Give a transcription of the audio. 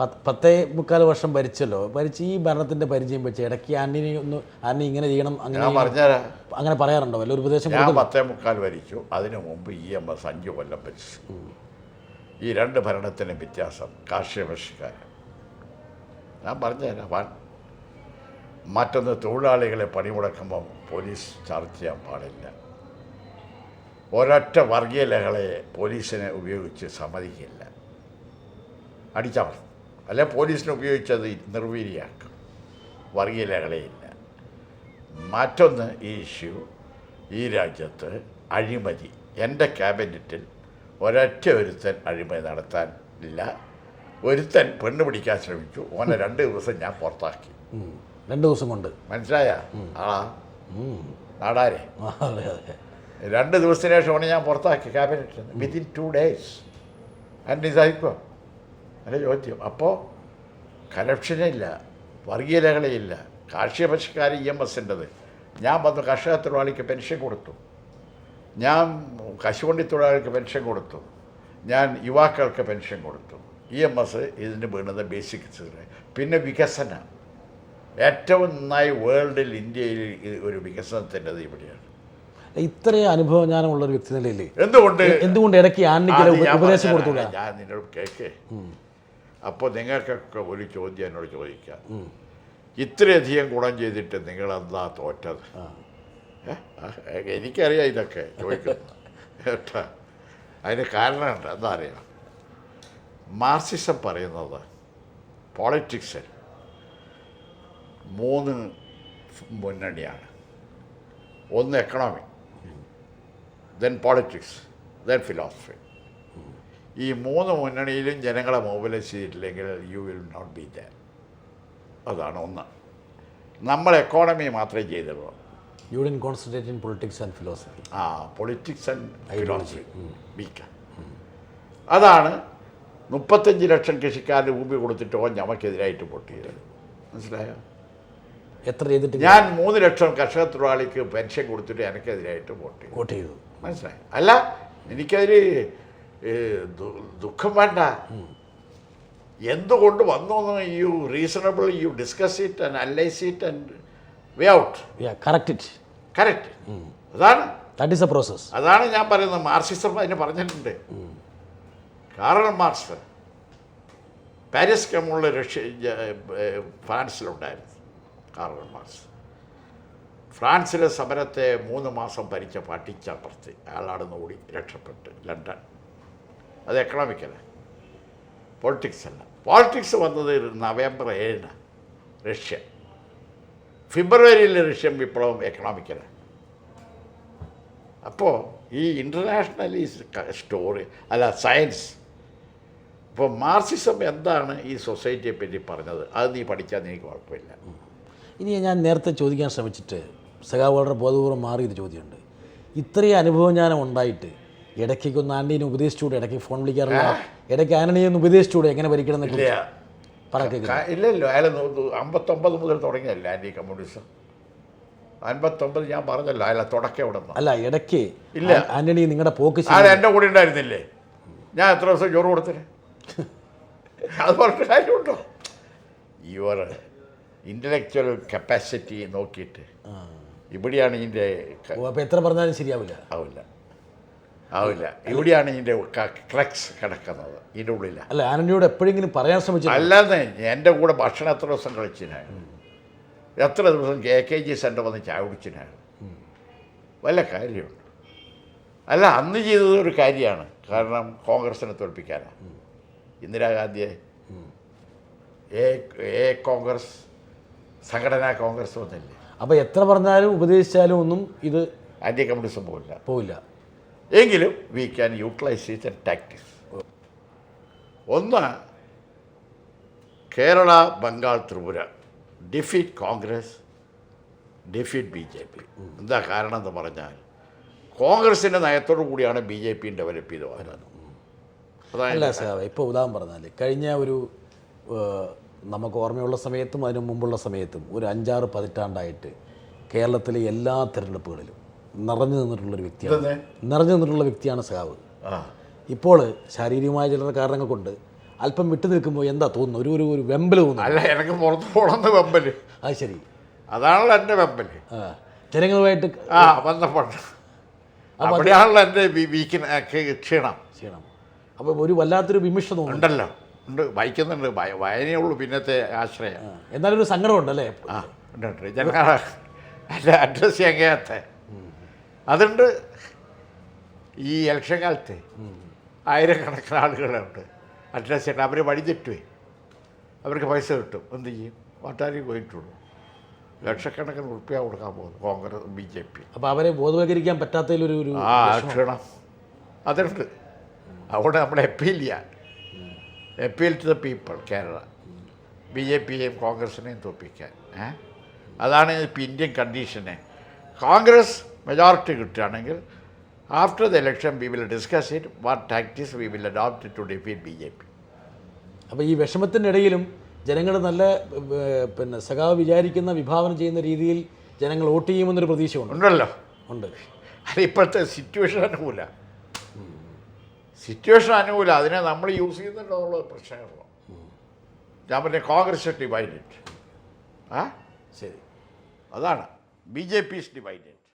10-15 വർഷം ഭരിച്ചല്ലോ. ഭരിച്ച് ഈ ഭരണത്തിൻ്റെ പരിചയം വെച്ച് ഇടയ്ക്ക് ആന്റണി ഇങ്ങനെ ചെയ്യണം അങ്ങനെ പറയാറുണ്ടോ? വല്ല ഒരു ഉപദേശം? ഞാൻ 10-15 ഭരിച്ചു. അതിനു മുമ്പ് EMS 5 കൊല്ലം ഭരിച്ചു. ഈ 2 ഭരണത്തിനും വ്യത്യാസം കാർഷിക പരിഷ്കാരം. ഞാൻ പറഞ്ഞുതരാം. മറ്റൊന്ന്, തൊഴിലാളികളെ പണിമുടക്കുമ്പം പോലീസ് ചാർജ് ചെയ്യാൻ പാടില്ല. ഒരൊറ്റ വർഗീയ ലഹളയെ പോലീസിനെ ഉപയോഗിച്ച് സമ്മതിക്കില്ല, അടിച്ചമർത്തും. അല്ലെ പോലീസിനെ ഉപയോഗിച്ചത് നിർവീര്യമാക്കും. വർഗീയ ലഹളയില്ല. മറ്റൊന്ന്, ഈ ഇഷ്യൂ ഈ രാജ്യത്ത് അഴിമതി, എൻ്റെ ക്യാബിനറ്റിൽ ഒരുത്തൻ അഴിമതി നടത്താനില്ല. ഒരുത്തൻ പെണ്ണ് പിടിക്കാൻ ശ്രമിച്ചു, ഓനെ 2 ദിവസം ഞാൻ പുറത്താക്കി. 2 ദിവസം കൊണ്ട്. മനസ്സിലായ നാടാരെ? 2 ദിവസത്തിന് ശേഷമാണ് ഞാൻ പുറത്താക്കി ക്യാബിനറ്റിൽ നിന്ന്. Within 2 days. ആൻഡ് സഹിക്കുക അല്ല ചോദ്യം. അപ്പോൾ കറപ്ഷനില്ല, വർഗീയ ലഹളയില്ല. കാർഷിക പരിഷ്കാരം EMSൻ്റെത്. ഞാൻ വന്ന് കർഷക തൊഴിലാളിക്ക് പെൻഷൻ കൊടുത്തു, ഞാൻ കശുവണ്ടി തൊഴിലാളിക്ക് പെൻഷൻ കൊടുത്തു, ഞാൻ യുവാക്കൾക്ക് പെൻഷൻ കൊടുത്തു. EMS ഇതിന് വീണത് ബേസിക്. പിന്നെ വികസനം ഏറ്റവും നന്നായി വേൾഡിൽ, ഇന്ത്യയിൽ ഒരു വികസനത്തിൻ്റെത് ഇവിടെയാണ്. ഇത്രയും അനുഭവജ്ഞാനമുള്ളൊരു വ്യക്തി നിലയിൽ എന്തുകൊണ്ട് ഇടയ്ക്ക് ഉപദേശം കൊടുത്തുകൂടാ? ഞാൻ നിന്നോട് കേൾക്ക്. അപ്പോൾ നിങ്ങൾക്കൊക്കെ ഒരു ചോദ്യം എന്നോട് ചോദിക്കാം. ഇത്രയധികം ഗുണം ചെയ്തിട്ട് നിങ്ങളെന്താ തോറ്റത്? എനിക്കറിയാം ഇതൊക്കെ ചോദിക്കുന്നു കേട്ടോ. അതിന് കാരണമുണ്ട്. എന്താ അറിയാം? മാർക്സിസം പറയുന്നത് പോളിറ്റിക്സിൽ 3 മുന്നണിയാണ്. ഒന്ന് economy, then politics, then philosophy. ഈ 3 മുന്നണിയിലും ജനങ്ങളെ മൊബിലൈസ് ചെയ്തിട്ടില്ലെങ്കിൽ you will not be there. അതാണ് ഒന്ന്. നമ്മൾ എക്കോണമി മാത്രമേ ചെയ്തുള്ളൂ. You didn't concentrate in politics and philosophy. Politics and philosophy weak. അതാണ് 35 ലക്ഷം കൃഷിക്കാരന് ഭൂമി കൊടുത്തിട്ട് ഞമ്മക്കെതിരായിട്ട് വോട്ട് ചെയ്തത്. മനസ്സിലായോ? എത്ര ചെയ്തിട്ട്? ഞാൻ 3 ലക്ഷം കർഷക തൊഴിലാളിക്ക് പെൻഷൻ കൊടുത്തിട്ട് എനിക്കെതിരായിട്ട് വോട്ട് ചെയ്തു. മനസ്സിലായോ? അല്ല, എനിക്കതിൽ ദുഃഖം വേണ്ട. എന്തുകൊണ്ട് വന്നു? You reasonable, you discuss it and analyse it and way out. Correct. അതാണ് ദാറ്റ് ഈസ് എ പ്രോസസ്. അതാണ് ഞാൻ പറയുന്നത്. മാർക്സിസം അതിന് പറഞ്ഞിട്ടുണ്ട്. കാറൽ മാർക്സ് പാരീസ് കമ്മ്യൂണിൽ ഫ്രാൻസിലുണ്ടായിരുന്നു. കാറൽ മാർക്സ് ഫ്രാൻസിലെ സമരത്തെ 3 മാസം ഭരിച്ച പാട്ടിച്ചപ്പുറത്ത് അയാളാടുന്ന് ഓടി രക്ഷപ്പെട്ട് ലണ്ടൻ. അത് എക്കണോമിക്കല്ല, പൊളിറ്റിക്സ് അല്ല. പോളിറ്റിക്സ് വന്നത് നവംബർ 7 റഷ്യ. ഫെബ്രുവരിയിൽ റഷ്യൻ വിപ്ലവം എക്കണോമിക്കലാണ്. അപ്പോൾ ഈ ഇൻ്റർനാഷണലി സ്റ്റോറി അല്ല സയൻസ്. ഇപ്പോൾ മാർക്സിസം എന്താണ് ഈ സൊസൈറ്റിയെ പറ്റി പറഞ്ഞത്, അത് നീ പഠിച്ചാൽ എനിക്ക് കുഴപ്പമില്ല. ഇനി ഞാൻ നേരത്തെ ചോദിക്കാൻ ശ്രമിച്ചിട്ട് സഖാവ് വളരെ ബോധപൂർവ്വം മാറിയത് ചോദ്യമുണ്ട്. ഇത്രയും അനുഭവജ്ഞാനം ഉണ്ടായിട്ട് ഇടയ്ക്കൊന്ന് ആൻ്റണിയെ ഉപദേശിച്ചൂടെ? ഇടയ്ക്ക് ഫോൺ വിളിക്കാറില്ല, ഇടയ്ക്ക് ആൻ്റണിയെ ഒന്ന് ഉപദേശിച്ചൂടെ എങ്ങനെ ഭരിക്കണം എന്നൊക്കെ? ഇല്ലല്ലോ, അയാൾ 59 മുതൽ തുടങ്ങിയല്ല ആൻറ്റി കമ്മ്യൂണിസം. 59 ഞാൻ പറഞ്ഞല്ലോ, അയാളെ തുടക്കം ഇവിടെ നിന്ന്. അല്ല, ഇടയ്ക്ക് ഇല്ല ആൻ്റണി നിങ്ങളുടെ പോക്ക് എൻ്റെ കൂടെ ഉണ്ടായിരുന്നില്ലേ? ഞാൻ എത്ര ദിവസം ചോറ് കൊടുത്തിന്? അത് പറഞ്ഞ കാര്യമുണ്ടോ? യുവർ ഇൻ്റലക്ച്വൽ കപ്പാസിറ്റി നോക്കിയിട്ട് ഇവിടെയാണ് ഇതിൻ്റെ. അപ്പോൾ എത്ര പറഞ്ഞാലും ശരിയാവില്ല. ആവില്ല. ഇവിടെയാണ് ഇതിൻ്റെ ക്ലക്സ് കിടക്കുന്നത്, ഇതിൻ്റെ ഉള്ളിലാണ്. അല്ല, ആൻ്റണിയോട് എപ്പോഴെങ്കിലും പറയാൻ ശ്രമിച്ചു? അല്ലാതെ എൻ്റെ കൂടെ ഭക്ഷണം എത്ര ദിവസം കഴിച്ചിനാണ്, എത്ര ദിവസം KKG സെൻ്റർ വന്ന് ചായ കുടിച്ചിനാണ്. വല്ല കാര്യമുണ്ട്? അല്ല, അന്ന് ചെയ്തത് ഒരു കാര്യമാണ്. കാരണം കോൺഗ്രസിനെ തോൽപ്പിക്കാനാണ്. ഇന്ദിരാഗാന്ധിയെ കോൺഗ്രസ് സംഘടനാ കോൺഗ്രസ് വന്നില്ലേ? അപ്പോൾ എത്ര പറഞ്ഞാലും ഉപദേശിച്ചാലും ഒന്നും ഇത് ആൻറ്റി കമ്മ്യൂണിസം പോവില്ല. എങ്കിലും we can utilise it tactics. ഒന്ന്, Kerala, Bengal, Tripura defeat Congress, defeat BJP. എന്താ കാരണം എന്ന് പറഞ്ഞാൽ കോൺഗ്രസിൻ്റെ നയത്തോടു കൂടിയാണ് BJP ഡെവലപ്പ് ചെയ്ത് വരുന്നത്. അല്ല സാർ, ഇപ്പോൾ ഉദാഹരണം പറഞ്ഞാൽ കഴിഞ്ഞ ഒരു നമുക്ക് ഓർമ്മയുള്ള സമയത്തും അതിനു മുമ്പുള്ള സമയത്തും ഒരു 5-6 പതിറ്റാണ്ടായിട്ട് കേരളത്തിലെ എല്ലാ തിരഞ്ഞെടുപ്പുകളിലും നിറഞ്ഞു നിന്നിട്ടുള്ള വ്യക്തിയാണ് സഖാവ്. ഇപ്പോൾ ശാരീരികമായ ചില കാരണങ്ങൾ കൊണ്ട് അല്പം വിട്ടു നിൽക്കുമ്പോൾ എന്താ തോന്നുന്നു? ഒരു ഒരു ഒരു വെമ്പൽ തോന്നുന്നു. അല്ല, എനിക്ക് പുറത്ത് പോകണമെന്ന് വെമ്പല്. അത് ശരി. അതാണല്ലോ എൻ്റെ വെമ്പല്. ജനങ്ങളുമായിട്ട് ബന്ധപ്പെട്ട അവിടെയാണല്ലോ എൻ്റെ ക്ഷീണം. അപ്പോൾ ഒരു വല്ലാത്തൊരു വിമിഷ്ടം തോന്നുന്നു. ഉണ്ടല്ലോ, ഉണ്ട്, വായിക്കുന്നുണ്ട്. വായനയുള്ളൂ പിന്നത്തെ ആശ്രയം. എന്നാലും ഒരു സങ്കടമുണ്ടല്ലേ? ഉണ്ട്. ജനങ്ങളെ എൻ്റെ അഡ്രസ്സ് ചെയ്യാൻ കഴിയാത്ത അതുണ്ട്. ഈ ഇലക്ഷൻ കാലത്ത് ആയിരക്കണക്കിന് ആളുകളുണ്ട് അഡ്രസ്സ് ചെയ്യണം. അവർ വഴി തെറ്റുപോയി, അവർക്ക് പൈസ കിട്ടും. എന്ത് ചെയ്യും? വാട്ടാരി പോയിട്ടുള്ളൂ. ലക്ഷക്കണക്കിന് ഉറുപ്പ്യ കൊടുക്കാൻ പോകുന്നു കോൺഗ്രസ് BJP. അപ്പോൾ അവരെ ബോധവൽക്കരിക്കാൻ പറ്റാത്തതിലൊരു ക്ഷീണം അതുണ്ട്. അവിടെ നമ്മൾ appeal to the people Kerala, BJPയെയും കോൺഗ്രസിനെയും തോൽപ്പിക്കാൻ. അതാണ് ഇപ്പോൾ ഇന്ത്യൻ കണ്ടീഷന്. കോൺഗ്രസ് മെജോറിറ്റി കിട്ടുകയാണെങ്കിൽ after the election we will discuss it what tactics we will adopt to defeat BJP. അപ്പോൾ ഈ വിഷമത്തിൻ്റെ ഇടയിലും ജനങ്ങൾ നല്ല പിന്നെ സഖാവ് വിചാരിക്കുന്ന വിഭാവനം ചെയ്യുന്ന രീതിയിൽ ജനങ്ങൾ വോട്ട് ചെയ്യുമെന്നൊരു പ്രതീക്ഷ ഉണ്ടല്ലോ. ഉണ്ട്. അത് ഇപ്പോഴത്തെ സിറ്റുവേഷൻ അനുകൂല. അതിനെ നമ്മൾ യൂസ് ചെയ്യുന്നുണ്ടോ എന്നുള്ള പ്രശ്നമുള്ളൂ. ഞാൻ പറഞ്ഞ കോൺഗ്രസ് ഡിവൈഡഡ്. ശരി, അതാണ് BJP ഡിവൈഡഡ്.